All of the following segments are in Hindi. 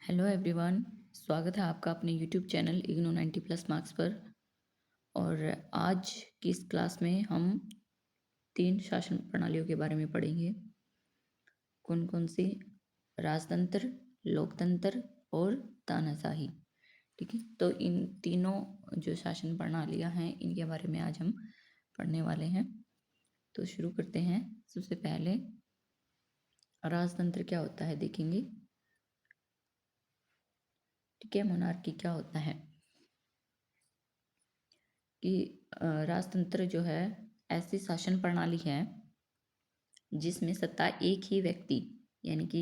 Hello everyone. स्वागत है आपका अपने YouTube channel IGNOU 90 plus marks पर। और आज की इस क्लास में हम 3 शासन प्रणालियों के बारे में पढ़ेंगे। कौन कौन सी? राजतंत्र, लोकतंत्र और तानाशाही। ठीक है, तो इन तीनों जो शासन प्रणालियां हैं इनके बारे में आज हम पढ़ने वाले हैं। तो शुरू करते हैं। सबसे पहले राजतंत्र क्या होता है देखेंगे। ठीक है, मोनार्की क्या होता है कि राजतंत्र जो है ऐसी शासन प्रणाली है जिसमें सत्ता एक ही व्यक्ति यानी कि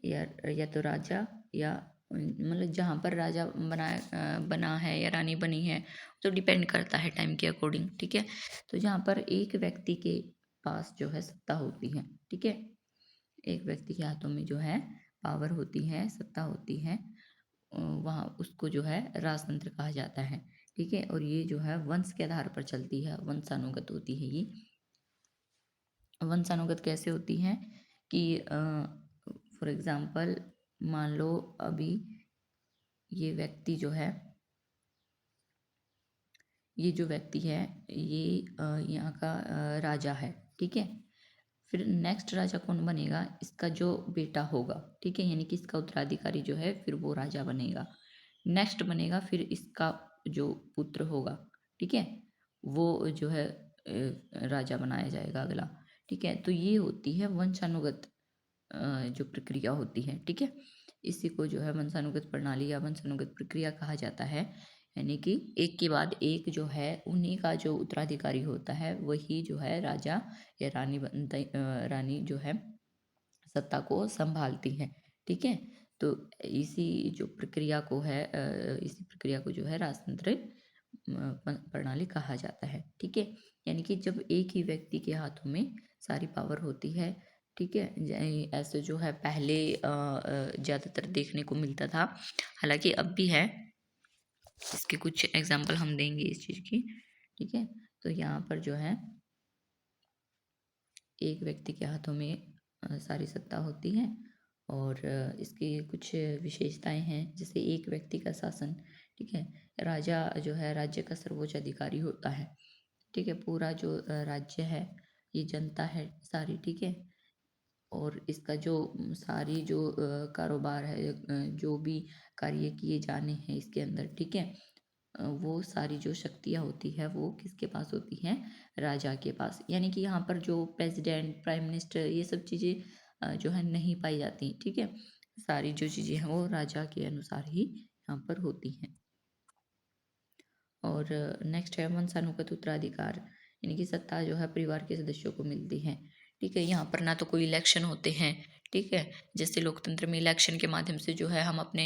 या तो राजा या मतलब जहाँ पर राजा बना है या रानी बनी है तो डिपेंड करता है टाइम के अकॉर्डिंग। ठीक है, तो जहाँ पर एक व्यक्ति के पास जो है सत्ता होती है, ठीक है, एक व्यक्ति के हाथों में जो है पावर होती है, सत्ता होती है, वहाँ उसको जो है राजतंत्र कहा जाता है। ठीक है, और ये जो है वंश के आधार पर चलती है, वंशानुगत होती है ये। वंशानुगत कैसे होती हैं कि फॉर एग्जाम्पल मान लो अभी ये व्यक्ति जो है, ये जो व्यक्ति है ये यहाँ का राजा है। ठीक है, फिर नेक्स्ट राजा कौन बनेगा? इसका जो बेटा होगा। ठीक है, यानी कि इसका उत्तराधिकारी जो है फिर वो राजा बनेगा। नेक्स्ट बनेगा फिर इसका जो पुत्र होगा, ठीक है, वो जो है राजा बनाया जाएगा अगला। ठीक है, तो ये होती है वंशानुगत जो प्रक्रिया होती है। ठीक है, इसी को जो है वंशानुगत प्रणाली या वंशानुगत प्रक्रिया कहा जाता है। यानी कि एक के बाद एक जो है उन्हीं का जो उत्तराधिकारी होता है वही जो है राजा या रानी जो है सत्ता को संभालती है। ठीक है, तो इसी जो प्रक्रिया को है इसी प्रक्रिया को जो है राजतंत्र प्रणाली कहा जाता है। ठीक है, यानी कि जब एक ही व्यक्ति के हाथों में सारी पावर होती है। ठीक है, ऐसे जो है पहले ज़्यादातर देखने को मिलता था, हालांकि अब भी है। इसके कुछ एग्जाम्पल हम देंगे इस चीज़ की। ठीक है, तो यहाँ पर जो है एक व्यक्ति के हाथों में सारी सत्ता होती है और इसकी कुछ विशेषताएं हैं, जैसे एक व्यक्ति का शासन। ठीक है, राजा जो है राज्य का सर्वोच्च अधिकारी होता है। ठीक है, पूरा जो राज्य है ये जनता है सारी। ठीक है, और इसका जो सारी जो कारोबार है, जो भी कार्य किए जाने हैं इसके अंदर, ठीक है, वो सारी जो शक्तियाँ होती है वो किसके पास होती हैं? राजा के पास। यानी कि यहाँ पर जो प्रेसिडेंट, प्राइम मिनिस्टर, ये सब चीज़ें जो है नहीं पाई जाती। ठीक है, सारी जो चीज़ें हैं वो राजा के अनुसार ही यहाँ पर होती हैं। और नेक्स्ट है वंशानुगत उत्तराधिकार, यानी कि सत्ता जो है परिवार के सदस्यों को मिलती है। ठीक है, यहाँ पर ना तो कोई इलेक्शन होते हैं। ठीक है, जैसे लोकतंत्र में इलेक्शन के माध्यम से जो है हम अपने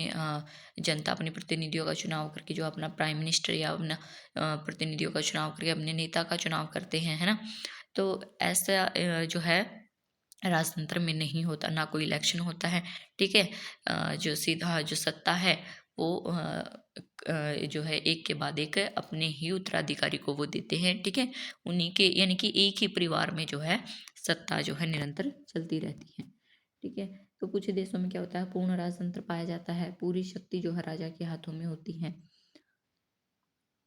जनता अपने प्रतिनिधियों का चुनाव करके जो अपना प्राइम मिनिस्टर या अपना प्रतिनिधियों का चुनाव करके अपने नेता का चुनाव करते हैं, है ना। तो ऐसा जो है राजतंत्र में नहीं होता, ना कोई इलेक्शन होता है। ठीक है, जो सीधा जो सत्ता है वो जो है एक के बाद एक अपने ही उत्तराधिकारी को वो देते हैं। ठीक है, उन्हीं के यानी कि एक ही परिवार में जो है सत्ता जो है निरंतर चलती रहती है। ठीक है, तो कुछ देशों में क्या होता है, पूर्ण राजतंत्र पाया जाता है, पूरी शक्ति जो है राजा के हाथों में होती है।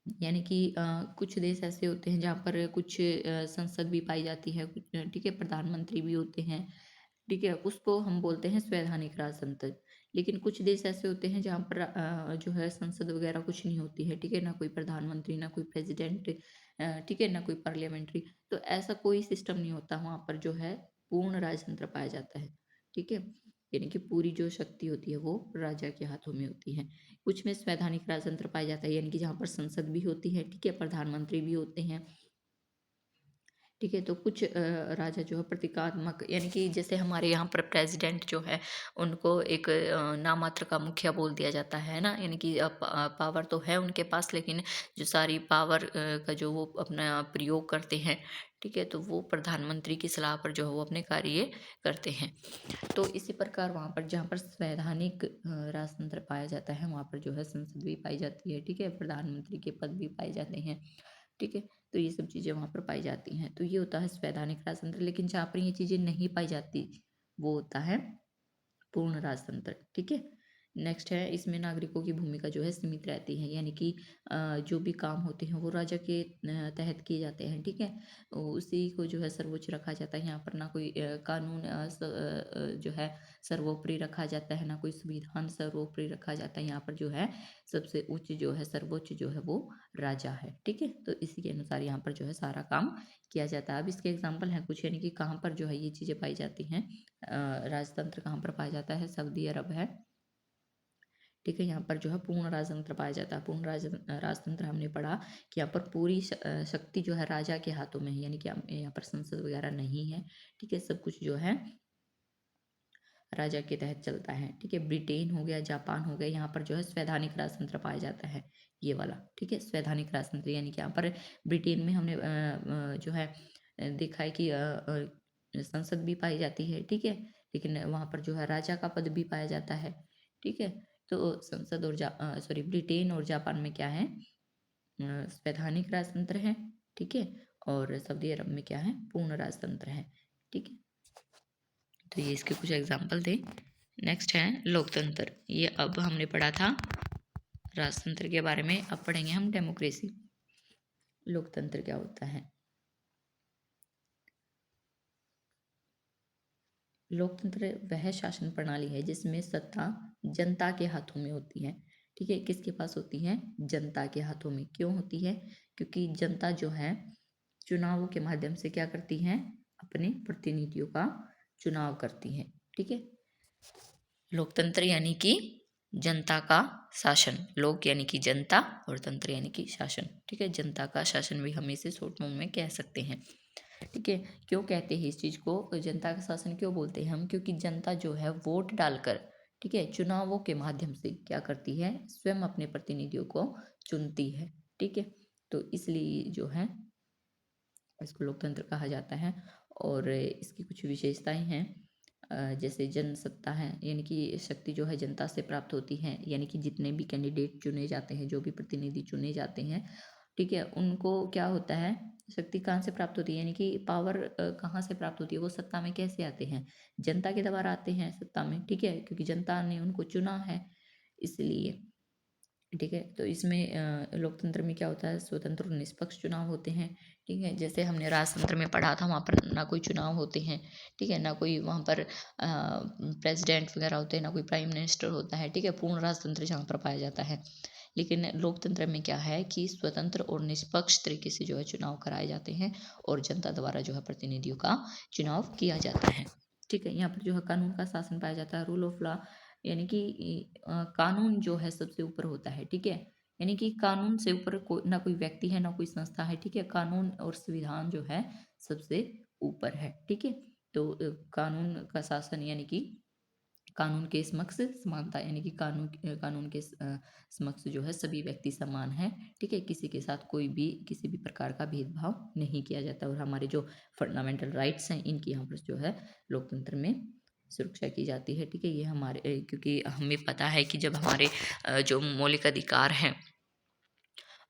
यानी कि कुछ देश ऐसे होते हैं जहाँ पर कुछ संसद भी पाई जाती है, कुछ ठीक है, प्रधानमंत्री भी होते हैं। ठीक है, उसको हम बोलते हैं संवैधानिक राजतंत्र। लेकिन कुछ देश ऐसे होते हैं जहाँ पर जो है संसद वगैरह कुछ नहीं होती है। ठीक है, ना कोई प्रधानमंत्री, ना कोई प्रेसिडेंट, ठीक है, ना कोई पार्लियामेंट्री। तो ऐसा कोई सिस्टम नहीं होता, वहाँ पर जो है पूर्ण राजतंत्र पाया जाता है। ठीक है, यानी कि पूरी जो शक्ति होती है वो राजा के हाथों में होती है। कुछ में संवैधानिक राजतंत्र पाया जाता है, यानी कि जहाँ पर संसद भी होती है, ठीक है, प्रधानमंत्री भी होते हैं। ठीक है, तो कुछ राजा जो है प्रतीकात्मक, यानी कि जैसे हमारे यहाँ पर प्रेसिडेंट जो है उनको एक नामात्र का मुखिया बोल दिया जाता है ना, यानी कि पावर तो है उनके पास लेकिन जो सारी पावर का जो वो अपना प्रयोग करते हैं, ठीक है, तो वो प्रधानमंत्री की सलाह पर जो है वो अपने कार्य करते हैं। तो इसी प्रकार वहाँ पर जहाँ पर संवैधानिक राजतंत्र पाया जाता है वहाँ पर जो है संसद भी पाई जाती है। ठीक है, प्रधानमंत्री के पद भी पाए जाते हैं। ठीक है, तो ये सब चीज़ें वहाँ पर पाई जाती हैं, तो ये होता है संवैधानिक राजतंत्र। लेकिन जहाँ पर ये चीज़ें नहीं पाई जाती वो होता है पूर्ण राजतंत्र। ठीक है, नेक्स्ट है, इसमें नागरिकों की भूमिका जो है सीमित रहती है, यानी कि जो भी काम होते हैं वो राजा के तहत किए जाते हैं, ठीक है। उसी को जो है सर्वोच्च रखा जाता है, यहाँ पर ना कोई कानून जो है सर्वोपरि रखा जाता है, ना कोई संविधान सर्वोपरि रखा जाता है। यहाँ पर जो है सबसे उच्च जो है सर्वोच्च जो है वो राजा है, ठीक है। तो इसी के अनुसार यहाँ पर जो है सारा काम किया जाता है। अब इसके एग्जाम्पल हैं कुछ, यानी कि कहाँ पर जो है ये चीज़ें पाई जाती हैं। राजतंत्र कहाँ पर पाया जाता है, सऊदी अरब है, ठीक है। यहाँ पर जो है पूर्ण राजतंत्र पाया जाता है। पूर्ण राजतंत्र हमने पढ़ा कि यहाँ पर पूरी शक्ति जो है राजा के हाथों में है, यानी कि यहाँ पर संसद वगैरह नहीं है, ठीक है। सब कुछ जो है राजा के तहत चलता है, ठीक है। ब्रिटेन हो गया, जापान हो गया, यहाँ पर जो है स्वैधानिक राजतंत्र पाया जाता है, ये वाला, ठीक है। स्वैधानिक राजतंत्र यानी कि यहाँ पर ब्रिटेन में हमने जो है देखा है कि संसद भी पाई जाती है, ठीक है, लेकिन वहाँ पर जो है राजा का पद भी पाया जाता है, ठीक है। तो संसद और सॉरी ब्रिटेन और जापान में क्या है, स्वैधानिक राजतंत्र है, ठीक है। और सऊदी अरब में क्या है, पूर्ण राजतंत्र है, ठीक है। तो ये इसके कुछ एग्जाम्पल थे। नेक्स्ट है लोकतंत्र। ये अब हमने पढ़ा था राजतंत्र के बारे में, अब पढ़ेंगे हम डेमोक्रेसी। लोकतंत्र क्या होता है? लोकतंत्र वह शासन प्रणाली है जिसमें सत्ता जनता के हाथों में होती है, ठीक है। किसके पास होती है? जनता के हाथों में। क्यों होती है? क्योंकि जनता जो है चुनावों के माध्यम से क्या करती है, अपने प्रतिनिधियों का चुनाव करती है, ठीक है। लोकतंत्र यानी कि जनता का शासन, लोक यानी कि जनता और तंत्र यानी कि शासन, ठीक है। जनता का शासन भी हम इसे शॉर्ट फॉर्म में कह सकते हैं, ठीक है। क्यों कहते हैं इस चीज़ को, जनता का शासन क्यों बोलते हैं हम? क्योंकि जनता जो है वोट डालकर, ठीक है, चुनावों के माध्यम से क्या करती है, स्वयं अपने प्रतिनिधियों को चुनती है, ठीक है। तो इसलिए जो है इसको लोकतंत्र कहा जाता है। और इसकी कुछ विशेषताएं हैं, जैसे जनसत्ता है, यानी कि शक्ति जो है जनता से प्राप्त होती है, यानी कि जितने भी कैंडिडेट चुने जाते हैं, जो भी प्रतिनिधि चुने जाते हैं, ठीक है, उनको क्या होता है, शक्ति कहाँ से प्राप्त होती है, यानी कि पावर कहाँ से प्राप्त होती है, वो सत्ता में कैसे आते हैं, जनता के द्वारा आते हैं सत्ता में, ठीक है, क्योंकि जनता ने उनको चुना है, इसलिए, ठीक है। तो इसमें लोकतंत्र में क्या होता है, स्वतंत्र और निष्पक्ष चुनाव होते हैं, ठीक है। जैसे हमने राजतंत्र में पढ़ा था, वहाँ पर ना कोई चुनाव होते हैं, ठीक है, ना कोई वहाँ पर प्रेसिडेंट वगैरह होते हैं, ना कोई प्राइम मिनिस्टर होता है, ठीक है। पूर्ण राजतंत्र जहाँ पर पाया जाता है। लेकिन लोकतंत्र में क्या है कि स्वतंत्र और निष्पक्ष तरीके से जो है चुनाव कराए जाते हैं और जनता द्वारा जो है प्रतिनिधियों का चुनाव किया जाता है, ठीक है। यहाँ पर जो है कानून का शासन पाया जाता है, रूल ऑफ लॉ, यानी कि कानून जो है सबसे ऊपर होता है, ठीक है। यानी कि कानून से ऊपर ना कोई व्यक्ति है, ना कोई संस्था है, ठीक है। कानून और संविधान जो है सबसे ऊपर है, ठीक है। तो कानून का शासन यानी कि कानून के समक्ष समानता, यानी कि कानून के समक्ष जो है सभी व्यक्ति समान है, ठीक है। किसी के साथ कोई भी किसी भी प्रकार का भेदभाव नहीं किया जाता, और हमारे जो फंडामेंटल राइट्स हैं इनकी यहाँ पर जो है लोकतंत्र में सुरक्षा की जाती है, ठीक है। ये हमारे क्योंकि हमें पता है कि जब हमारे जो मौलिक अधिकार हैं,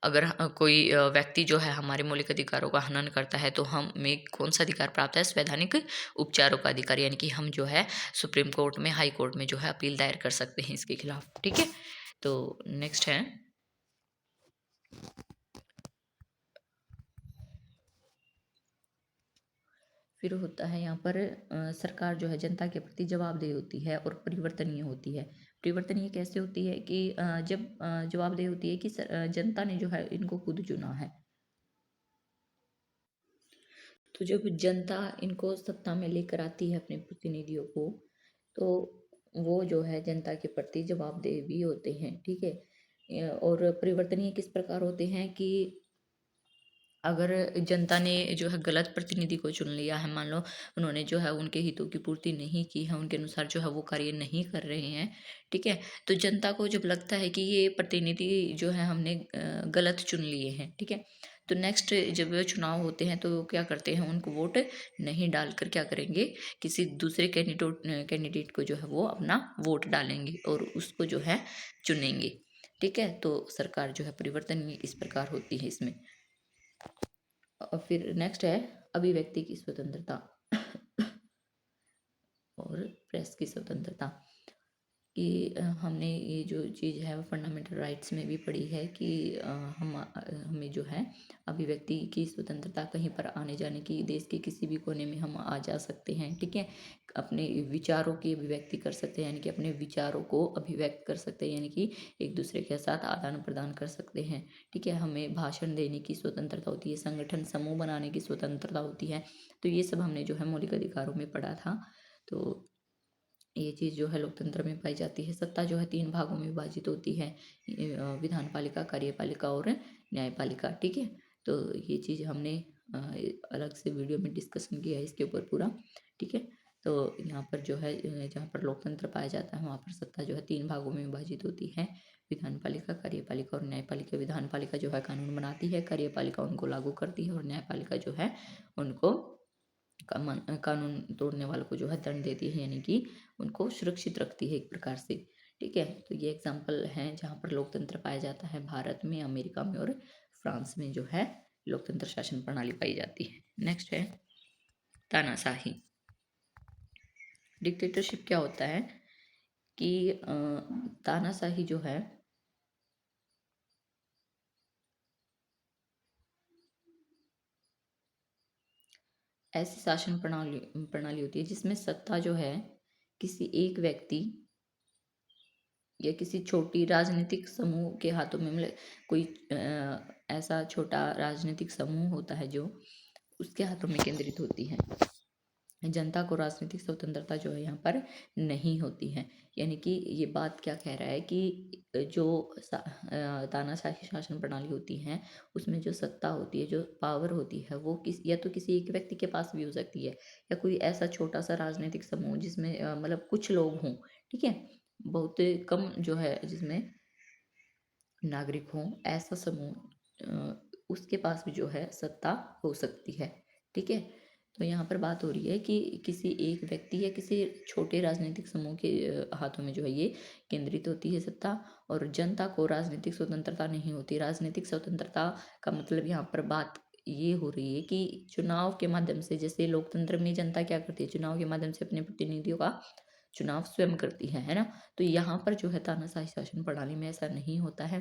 अगर कोई व्यक्ति जो है हमारे मौलिक अधिकारों का हनन करता है, तो हमें कौन सा अधिकार प्राप्त है, संवैधानिक उपचारों का अधिकार, यानी कि हम जो है सुप्रीम कोर्ट में, हाई कोर्ट में जो है अपील दायर कर सकते हैं इसके खिलाफ, ठीक है। तो नेक्स्ट है, फिर होता है यहाँ पर सरकार जो है जनता के प्रति जवाबदेह होती है और परिवर्तनीय होती है। परिवर्तनीय कैसे होती है कि जब जवाबदेह होती है कि जनता ने जो है इनको खुद चुना है, तो जब जनता इनको सत्ता में लेकर आती है अपने प्रतिनिधियों को, तो वो जो है जनता के प्रति जवाबदेह भी होते हैं, ठीक है। और परिवर्तनीय किस प्रकार होते हैं कि अगर जनता ने जो है गलत प्रतिनिधि को चुन लिया है, मान लो उन्होंने जो है उनके हितों की पूर्ति नहीं की है, उनके अनुसार जो है वो कार्य नहीं कर रहे हैं, ठीक है। तो जनता को जब लगता है कि ये प्रतिनिधि जो है हमने गलत चुन लिए हैं, ठीक है, तो नेक्स्ट जब वो चुनाव होते हैं तो क्या करते हैं, उनको वोट नहीं डालकर क्या करेंगे, किसी दूसरे कैंडिडेट को जो है वो अपना वोट डालेंगे और उसको जो है चुनेंगे, ठीक है। तो सरकार जो है परिवर्तन इस प्रकार होती है इसमें। और फिर नेक्स्ट है अभिव्यक्ति की स्वतंत्रता और प्रेस की स्वतंत्रता। कि हमने ये जो चीज़ है वो फंडामेंटल राइट्स में भी पढ़ी है कि हमें जो है अभिव्यक्ति की स्वतंत्रता, कहीं पर आने जाने की, देश के किसी भी कोने में हम आ जा सकते हैं, ठीक है। अपने विचारों की अभिव्यक्ति कर सकते हैं, यानी कि अपने विचारों को अभिव्यक्त कर सकते हैं, यानी कि एक दूसरे के साथ आदान प्रदान कर सकते हैं, ठीक है। हमें भाषण देने की स्वतंत्रता होती है, संगठन समूह बनाने की स्वतंत्रता होती है। तो ये सब हमने जो है मौलिक अधिकारों में पढ़ा था। तो ये चीज़ जो है लोकतंत्र में पाई जाती है। सत्ता जो है 3 भागों में विभाजित होती है। विधानपालिका, कार्यपालिका और न्यायपालिका, ठीक है। तो ये चीज़ हमने अलग से वीडियो में डिस्कशन किया है इसके ऊपर पूरा, ठीक है। तो यहाँ पर जो है जहाँ पर लोकतंत्र पाया जाता है वहाँ पर सत्ता जो है 3 भागों में विभाजित होती है। विधानपालिका, कार्यपालिका और न्यायपालिका। विधानपालिका जो है कानून बनाती है, कार्यपालिका उनको लागू करती है और न्यायपालिका जो है उनको कानून तोड़ने वालों को जो है दंड देती है, यानी कि उनको सुरक्षित रखती है एक प्रकार से, ठीक है। तो ये एग्जाम्पल हैं जहाँ पर लोकतंत्र पाया जाता है। भारत में, अमेरिका में और फ्रांस में जो है लोकतंत्र शासन प्रणाली पाई जाती है। नेक्स्ट है तानाशाही। डिक्टेटरशिप क्या होता है कि तानाशाही जो है ऐसी शासन प्रणाली प्रणाली होती है जिसमें सत्ता जो है किसी एक व्यक्ति या किसी छोटी राजनीतिक समूह के हाथों में, मतलब कोई ऐसा छोटा राजनीतिक समूह होता है जो उसके हाथों में केंद्रित होती है। जनता को राजनीतिक स्वतंत्रता जो है यहाँ पर नहीं होती है। यानी कि ये बात क्या कह रहा है कि जो तानाशाही शासन प्रणाली होती है उसमें जो सत्ता होती है, जो पावर होती है, वो या तो किसी एक व्यक्ति के पास भी हो सकती है या कोई ऐसा छोटा सा राजनीतिक समूह जिसमें मतलब कुछ लोग हों, ठीक है, बहुत कम जो है जिसमें नागरिक हों, ऐसा समूह उसके पास भी जो है सत्ता हो सकती है, ठीक है। तो यहाँ पर बात हो रही है कि किसी एक व्यक्ति या किसी छोटे राजनीतिक समूह के हाथों में जो है ये केंद्रित होती है सत्ता, और जनता को राजनीतिक स्वतंत्रता नहीं होती। राजनीतिक स्वतंत्रता का मतलब यहाँ पर बात ये हो रही है कि चुनाव के माध्यम से, जैसे लोकतंत्र में जनता क्या करती है, चुनाव के माध्यम से अपने प्रतिनिधियों का चुनाव स्वयं करती है ना। तो यहाँ पर जो है तानाशाही शासन प्रणाली में ऐसा नहीं होता है,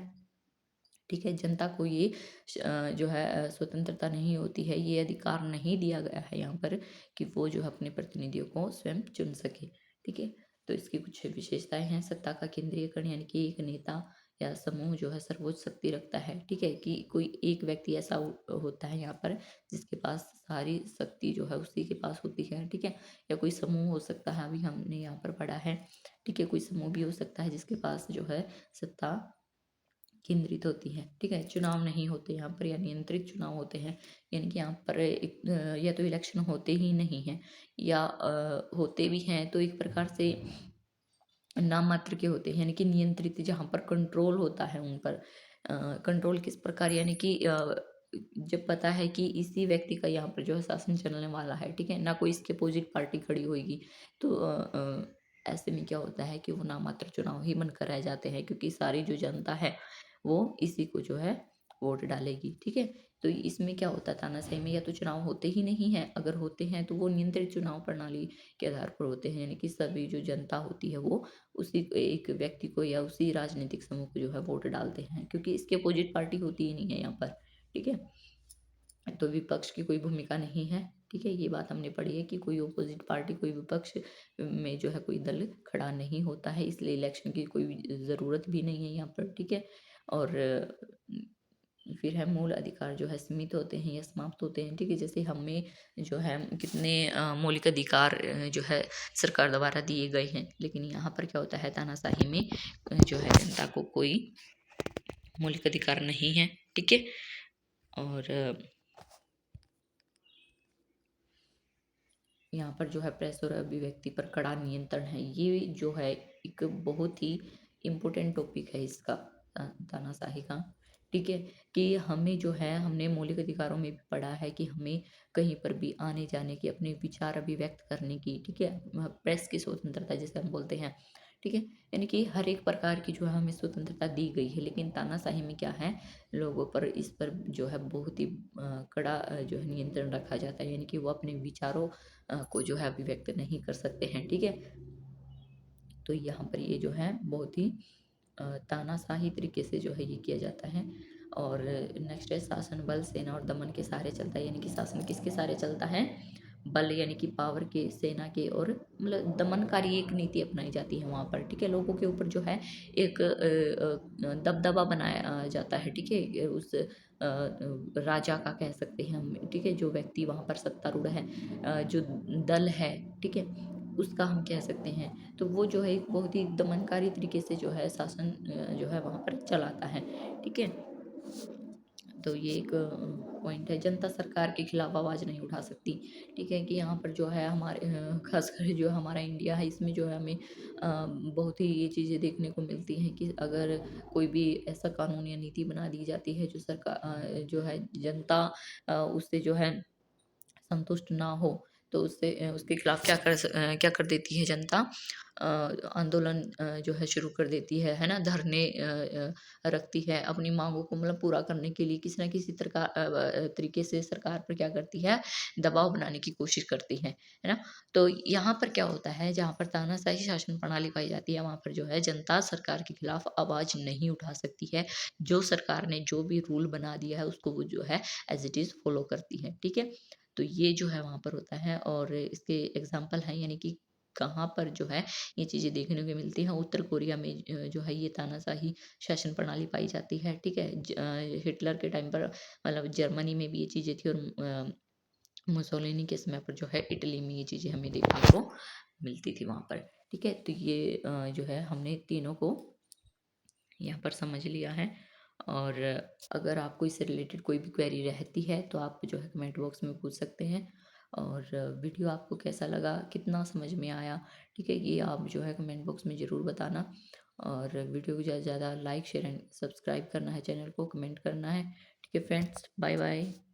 ठीक है। जनता को ये जो है स्वतंत्रता नहीं होती है, ये अधिकार नहीं दिया गया है यहाँ पर कि वो जो है अपने प्रतिनिधियों को स्वयं चुन सके, ठीक है। तो इसकी कुछ विशेषताएं हैं। सत्ता का केंद्रीयकरण, यानी कि एक नेता या समूह जो है सर्वोच्च शक्ति रखता है, ठीक है, कि कोई एक व्यक्ति ऐसा होता है यहाँ पर जिसके पास सारी शक्ति जो है उसी के पास होती है, ठीक है। या कोई समूह हो सकता है, अभी हमने यहाँ पर पढ़ा है, ठीक है, कोई समूह भी हो सकता है जिसके पास जो है सत्ता केंद्रित होती है, ठीक है। चुनाव नहीं होते यहाँ पर, या नियंत्रित चुनाव होते हैं, यानी कि यहाँ पर या तो इलेक्शन होते ही नहीं हैं या होते भी हैं तो एक प्रकार से नाम मात्र के होते हैं, यानी कि नियंत्रित, जहाँ पर कंट्रोल होता है उन पर। कंट्रोल किस प्रकार, यानी कि जब पता है कि इसी व्यक्ति का यहाँ पर जो है शासन चलने वाला है, ठीक है, ना कोई इसके अपोजिट पार्टी खड़ी होगी, तो ऐसे में क्या होता है कि वो नाम मात्र चुनाव ही मन कराए जाते हैं, क्योंकि सारी जो जनता है वो इसी को जो है वोट डालेगी, ठीक है। तो इसमें क्या होता है, तानाशाही में या तो चुनाव होते ही नहीं है, अगर होते हैं तो वो नियंत्रित चुनाव प्रणाली के आधार पर होते हैं, यानी कि सभी जो जनता होती है वो उसी एक व्यक्ति को या उसी राजनीतिक समूह को जो है वोट डालते हैं, क्योंकि इसके अपोजिट पार्टी होती ही नहीं है यहाँ पर, ठीक है। तो विपक्ष की कोई भूमिका नहीं है, ठीक है। ये बात हमने पढ़ी है कि कोई अपोजिट पार्टी, कोई विपक्ष में जो है कोई दल खड़ा नहीं होता है, इसलिए इलेक्शन की कोई ज़रूरत भी नहीं है यहाँ पर, ठीक है। और फिर है मूल अधिकार जो है सीमित होते हैं या समाप्त होते हैं, ठीक है। जैसे हमें जो है कितने मौलिक अधिकार जो है सरकार द्वारा दिए गए हैं, लेकिन यहाँ पर क्या होता है, तानाशाही में जो है जनता को कोई मौलिक अधिकार नहीं है, ठीक है। और यहाँ पर जो है प्रेस और अभिव्यक्ति पर कड़ा नियंत्रण है। ये जो है एक बहुत ही इम्पोर्टेंट टॉपिक है इसका, तानाशाही का, ठीक है। कि हमें जो है, हमने मौलिक अधिकारों में भी पढ़ा है कि हमें कहीं पर भी आने जाने की, अपने विचार अभिव्यक्त करने की, ठीक है, प्रेस की स्वतंत्रता जिसे हम बोलते हैं, ठीक है। यानी कि हर एक प्रकार की जो है हमें स्वतंत्रता दी गई है, लेकिन तानाशाही में क्या है, लोगों पर इस पर जो है बहुत ही कड़ा जो है नियंत्रण रखा जाता है, यानी कि वो अपने विचारों को जो है अभिव्यक्त नहीं कर सकते हैं, ठीक है। तो यहाँ पर ये जो है बहुत ही तानाशाही तरीके से जो है ये किया जाता है। और नेक्स्ट है शासन बल, सेना और दमन के सहारे चलता है, यानी कि शासन किसके सहारे चलता है? बल यानी कि पावर के, सेना के, और मतलब दमनकारी एक नीति अपनाई जाती है वहाँ पर, ठीक है। लोगों के ऊपर जो है एक दबदबा बनाया जाता है, ठीक है, उस राजा का कह सकते हैं हम, ठीक है, जो व्यक्ति वहाँ पर सत्तारूढ़ है, जो दल है, ठीक है, उसका हम कह सकते हैं। तो वो जो है एक बहुत ही दमनकारी तरीके से जो है शासन जो है वहाँ पर चलाता है, ठीक है। तो ये एक पॉइंट है। जनता सरकार के खिलाफ आवाज़ नहीं उठा सकती, ठीक है, कि यहाँ पर जो है हमारे ख़ासकर जो हमारा इंडिया है, इसमें जो है हमें बहुत ही ये चीज़ें देखने को मिलती हैं कि अगर कोई भी ऐसा कानून या नीति बना दी जाती है जो जो है जनता उससे जो है संतुष्ट ना हो, तो उससे उसके खिलाफ क्या कर देती है जनता? आंदोलन जो है शुरू कर देती है ना? धरने रखती है अपनी माँगों को मतलब पूरा करने के लिए, किसी न किसी तरीके से सरकार पर क्या करती है? दबाव बनाने की कोशिश करती है ना? तो यहाँ पर क्या होता है, जहाँ पर तानाशाही शासन प्रणाली पाई जाती है, वहाँ पर जो है जनता सरकार के खिलाफ आवाज़ नहीं उठा सकती है। जो सरकार ने जो भी रूल बना दिया है, उसको वो जो है एज़ इट इज़ फ़ॉलो करती है, ठीक है? तो ये जो है वहाँ पर होता है, और इसके एग्ज़ाम्पल हैं, यानी कि कहाँ पर जो है ये चीज़ें देखने को मिलती हैं। उत्तर कोरिया में जो है ये तानाशाही शासन प्रणाली पाई जाती है, ठीक है? हिटलर के टाइम पर मतलब जर्मनी में भी ये चीज़ें थी, और मुसोलिनी के समय पर जो है इटली में ये चीज़ें हमें देखने को मिलती थी वहाँ पर, ठीक है? तो ये जो है हमने तीनों को यहाँ पर समझ लिया है। और अगर आपको इससे रिलेटेड कोई भी क्वेरी रहती है तो आप जो है कमेंट बॉक्स में पूछ सकते हैं। और वीडियो आपको कैसा लगा, कितना समझ में आया, ठीक है, ये आप जो है कमेंट बॉक्स में ज़रूर बताना। और वीडियो को ज़्यादा से ज़्यादा लाइक शेयर एंड सब्सक्राइब करना है, चैनल को कमेंट करना है, ठीक है फ्रेंड्स, बाय बाय।